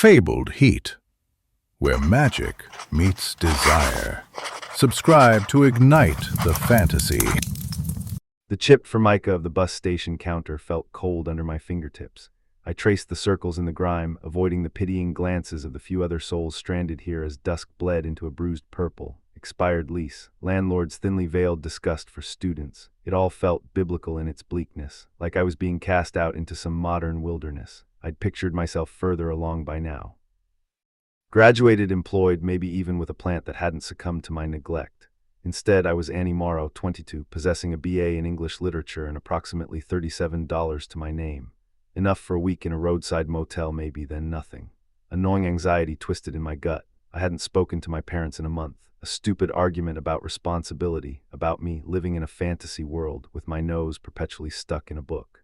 Fabled Heat, where magic meets desire. Subscribe to ignite the fantasy. The chipped formica of the bus station counter felt cold under my fingertips. I traced the circles in the grime, avoiding the pitying glances of the few other souls stranded here as dusk bled into a bruised purple. Expired lease, landlord's thinly veiled disgust for students. It all felt biblical in its bleakness, like I was being cast out into some modern wilderness. I'd pictured myself further along by now. Graduated, employed, maybe even with a plant that hadn't succumbed to my neglect. Instead, I was Annie Morrow, 22, possessing a BA in English literature and approximately $37 to my name. Enough for a week in a roadside motel maybe, then nothing. A gnawing anxiety twisted in my gut. I hadn't spoken to my parents in a month. A stupid argument about responsibility, about me living in a fantasy world with my nose perpetually stuck in a book.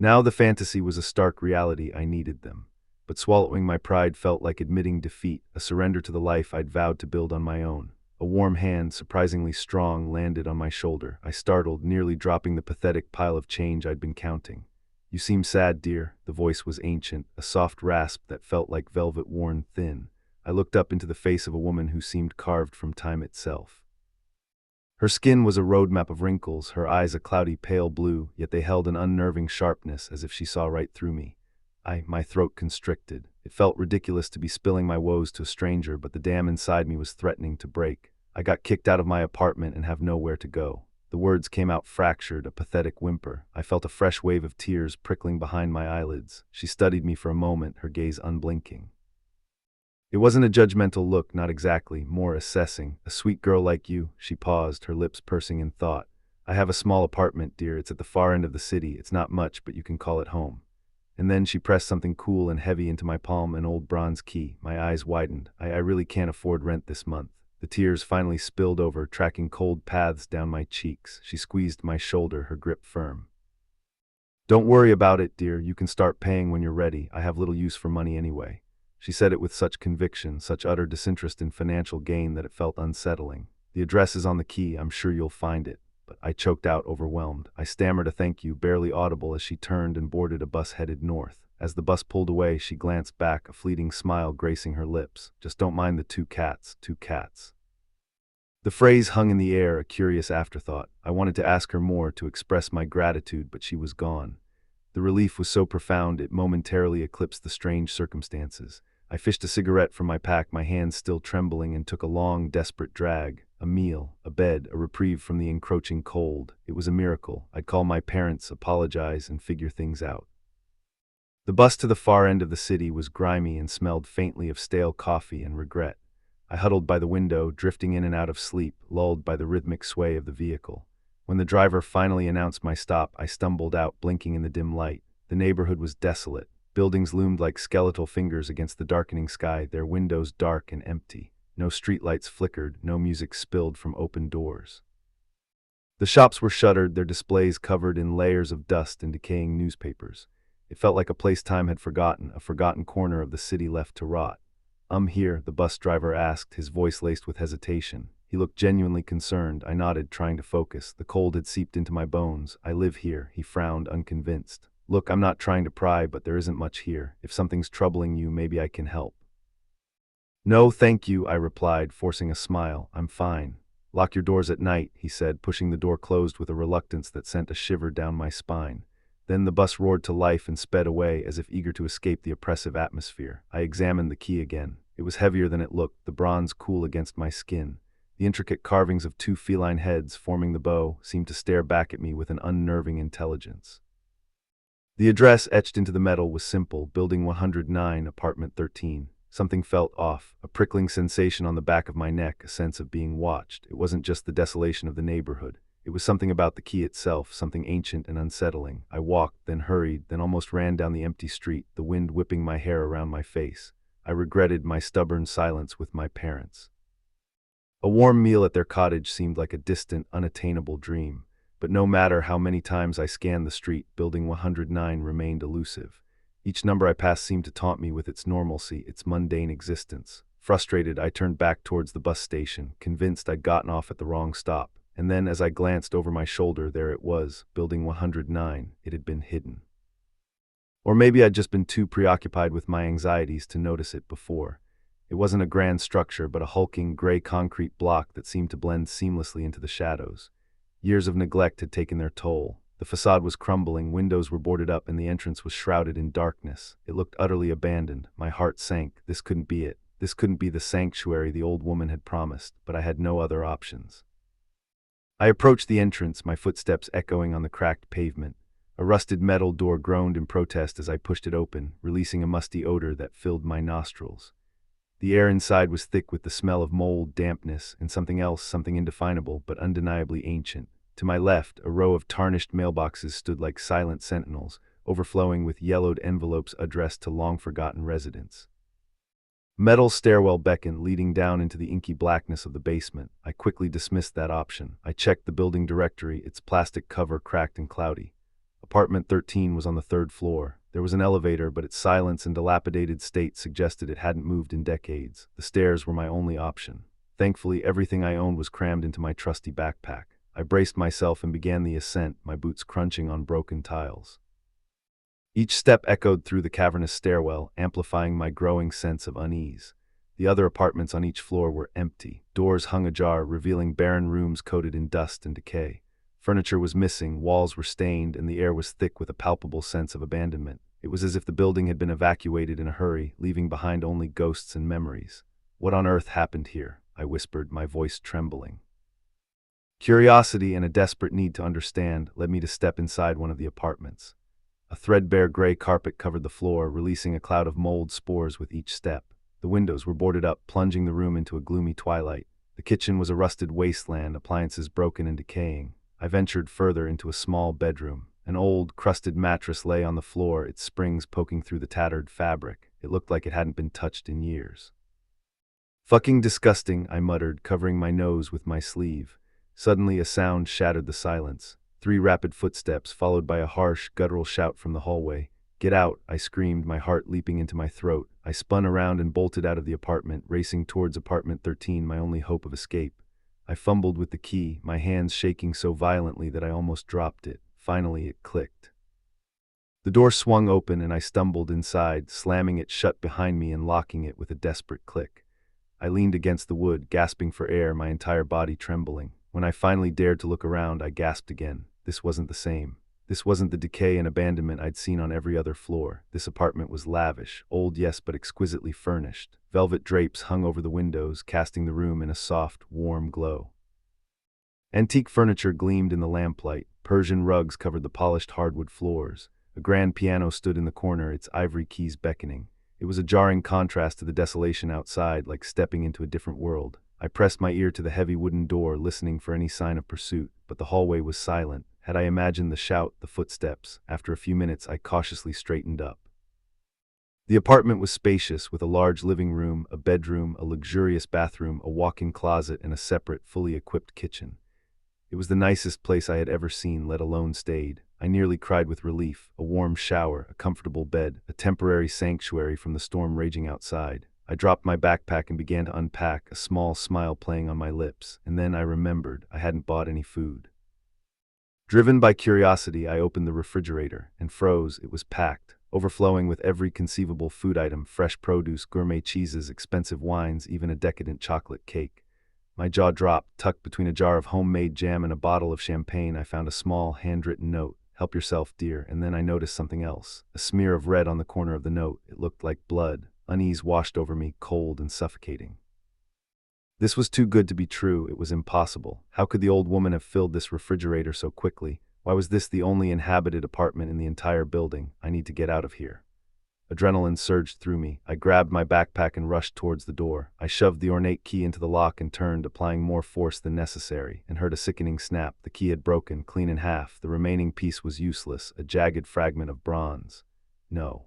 Now the fantasy was a stark reality. I needed them. But swallowing my pride felt like admitting defeat, a surrender to the life I'd vowed to build on my own. A warm hand, surprisingly strong, landed on my shoulder. I startled, nearly dropping the pathetic pile of change I'd been counting. "You seem sad, dear." The voice was ancient, a soft rasp that felt like velvet worn thin. I looked up into the face of a woman who seemed carved from time itself. Her skin was a roadmap of wrinkles, her eyes a cloudy pale blue, yet they held an unnerving sharpness as if she saw right through me. My throat constricted. It felt ridiculous to be spilling my woes to a stranger, but the dam inside me was threatening to break. I got kicked out of my apartment and have nowhere to go. The words came out fractured, a pathetic whimper. I felt a fresh wave of tears prickling behind my eyelids. She studied me for a moment, her gaze unblinking. It wasn't a judgmental look, not exactly, more assessing. "A sweet girl like you," she paused, her lips pursing in thought. "I have a small apartment, dear. It's at the far end of the city. It's not much, but you can call it home." And then she pressed something cool and heavy into my palm, an old bronze key. My eyes widened. I really can't afford rent this month. The tears finally spilled over, tracking cold paths down my cheeks. She squeezed my shoulder, her grip firm. "Don't worry about it, dear. You can start paying when you're ready. I have little use for money anyway." She said it with such conviction, such utter disinterest in financial gain that it felt unsettling. "The address is on the key. I'm sure you'll find it." But I choked out, overwhelmed. I stammered a thank you, barely audible, as she turned and boarded a bus headed north. As the bus pulled away, she glanced back, a fleeting smile gracing her lips. "Just don't mind the two cats." The phrase hung in the air, a curious afterthought. I wanted to ask her more, to express my gratitude, but she was gone. The relief was so profound it momentarily eclipsed the strange circumstances. I fished a cigarette from my pack, my hands still trembling, and took a long, desperate drag. A meal, a bed, a reprieve from the encroaching cold. It was a miracle. I'd call my parents, apologize, and figure things out. The bus to the far end of the city was grimy and smelled faintly of stale coffee and regret. I huddled by the window, drifting in and out of sleep, lulled by the rhythmic sway of the vehicle. When the driver finally announced my stop, I stumbled out, blinking in the dim light. The neighborhood was desolate. Buildings loomed like skeletal fingers against the darkening sky, their windows dark and empty. No streetlights flickered, no music spilled from open doors. The shops were shuttered, their displays covered in layers of dust and decaying newspapers. It felt like a place time had forgotten, a forgotten corner of the city left to rot. Here?" the bus driver asked, his voice laced with hesitation. He looked genuinely concerned. I nodded, trying to focus. The cold had seeped into my bones. "I live here." He frowned, unconvinced. "Look, I'm not trying to pry, but there isn't much here. If something's troubling you, maybe I can help." "No, thank you," I replied, forcing a smile. "I'm fine." "Lock your doors at night," he said, pushing the door closed with a reluctance that sent a shiver down my spine. Then the bus roared to life and sped away, as if eager to escape the oppressive atmosphere. I examined the key again. It was heavier than it looked, the bronze cool against my skin. The intricate carvings of two feline heads forming the bow seemed to stare back at me with an unnerving intelligence. The address etched into the metal was simple: Building 109, Apartment 13. Something felt off, a prickling sensation on the back of my neck, a sense of being watched. It wasn't just the desolation of the neighborhood. It was something about the key itself, something ancient and unsettling. I walked, then hurried, then almost ran down the empty street, the wind whipping my hair around my face. I regretted my stubborn silence with my parents. A warm meal at their cottage seemed like a distant, unattainable dream. But no matter how many times I scanned the street, Building 109 remained elusive. Each number I passed seemed to taunt me with its normalcy, its mundane existence. Frustrated, I turned back towards the bus station, convinced I'd gotten off at the wrong stop. And then, as I glanced over my shoulder, there it was, Building 109. It had been hidden. Or maybe I'd just been too preoccupied with my anxieties to notice it before. It wasn't a grand structure, but a hulking, gray concrete block that seemed to blend seamlessly into the shadows. Years of neglect had taken their toll. The facade was crumbling, windows were boarded up, and the entrance was shrouded in darkness. It looked utterly abandoned. My heart sank. This couldn't be it. This couldn't be the sanctuary the old woman had promised, but I had no other options. I approached the entrance, my footsteps echoing on the cracked pavement. A rusted metal door groaned in protest as I pushed it open, releasing a musty odor that filled my nostrils. The air inside was thick with the smell of mold, dampness, and something else, something indefinable but undeniably ancient. To my left, a row of tarnished mailboxes stood like silent sentinels, overflowing with yellowed envelopes addressed to long-forgotten residents. Metal stairwell beckoned, leading down into the inky blackness of the basement. I quickly dismissed that option. I checked the building directory, its plastic cover cracked and cloudy. Apartment 13 was on the 3rd floor. There was an elevator, but its silence and dilapidated state suggested it hadn't moved in decades. The stairs were my only option. Thankfully, everything I owned was crammed into my trusty backpack. I braced myself and began the ascent, my boots crunching on broken tiles. Each step echoed through the cavernous stairwell, amplifying my growing sense of unease. The other apartments on each floor were empty. Doors hung ajar, revealing barren rooms coated in dust and decay. Furniture was missing, walls were stained, and the air was thick with a palpable sense of abandonment. It was as if the building had been evacuated in a hurry, leaving behind only ghosts and memories. "What on earth happened here?" I whispered, my voice trembling. Curiosity and a desperate need to understand led me to step inside one of the apartments. A threadbare gray carpet covered the floor, releasing a cloud of mold spores with each step. The windows were boarded up, plunging the room into a gloomy twilight. The kitchen was a rusted wasteland, appliances broken and decaying. I ventured further into a small bedroom. An old, crusted mattress lay on the floor, its springs poking through the tattered fabric. It looked like it hadn't been touched in years. "Fucking disgusting," I muttered, covering my nose with my sleeve. Suddenly, a sound shattered the silence. 3 rapid footsteps, followed by a harsh, guttural shout from the hallway. "Get out," I screamed, my heart leaping into my throat. I spun around and bolted out of the apartment, racing towards apartment 13, my only hope of escape. I fumbled with the key, my hands shaking so violently that I almost dropped it. Finally, it clicked. The door swung open and I stumbled inside, slamming it shut behind me and locking it with a desperate click. I leaned against the wood, gasping for air, my entire body trembling. When I finally dared to look around, I gasped again. This wasn't the same. This wasn't the decay and abandonment I'd seen on every other floor. This apartment was lavish, old yes, but exquisitely furnished. Velvet drapes hung over the windows, casting the room in a soft, warm glow. Antique furniture gleamed in the lamplight. Persian rugs covered the polished hardwood floors. A grand piano stood in the corner, its ivory keys beckoning. It was a jarring contrast to the desolation outside, like stepping into a different world. I pressed my ear to the heavy wooden door, listening for any sign of pursuit, but the hallway was silent. Had I imagined the shout, the footsteps? After a few minutes, I cautiously straightened up. The apartment was spacious, with a large living room, a bedroom, a luxurious bathroom, a walk-in closet, and a separate, fully equipped kitchen. It was the nicest place I had ever seen, let alone stayed. I nearly cried with relief. A warm shower, a comfortable bed, a temporary sanctuary from the storm raging outside. I dropped my backpack and began to unpack, a small smile playing on my lips, and then I remembered I hadn't bought any food. Driven by curiosity, I opened the refrigerator and froze. It was packed, overflowing with every conceivable food item: fresh produce, gourmet cheeses, expensive wines, even a decadent chocolate cake. My jaw dropped. Tucked between a jar of homemade jam and a bottle of champagne, I found a small, handwritten note. "Help yourself, dear." And then I noticed something else. A smear of red on the corner of the note. It looked like blood. Unease washed over me, cold and suffocating. This was too good to be true. It was impossible. How could the old woman have filled this refrigerator so quickly? Why was this the only inhabited apartment in the entire building? I need to get out of here. Adrenaline surged through me. I grabbed my backpack and rushed towards the door. I shoved the ornate key into the lock and turned, applying more force than necessary, and heard a sickening snap. The key had broken, clean in half. The remaining piece was useless, a jagged fragment of bronze. No.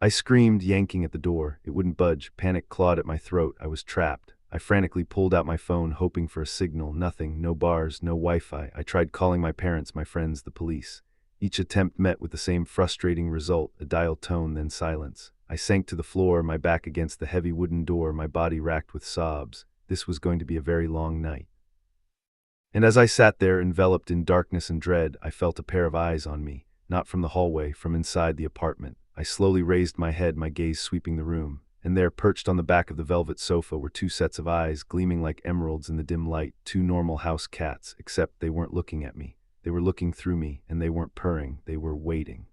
I screamed, yanking at the door. It wouldn't budge. Panic clawed at my throat. I was trapped. I frantically pulled out my phone, hoping for a signal. Nothing. No bars, no Wi-Fi. I tried calling my parents, my friends, the police. Each attempt met with the same frustrating result: a dial tone, then silence. I sank to the floor, my back against the heavy wooden door, my body racked with sobs. This was going to be a very long night. And as I sat there, enveloped in darkness and dread, I felt a pair of eyes on me. not from the hallway, from inside the apartment. I slowly raised my head, my gaze sweeping the room, and there, perched on the back of the velvet sofa, were two sets of eyes, gleaming like emeralds in the dim light, two normal house cats, except they weren't looking at me. They were looking through me, and they weren't purring, they were waiting.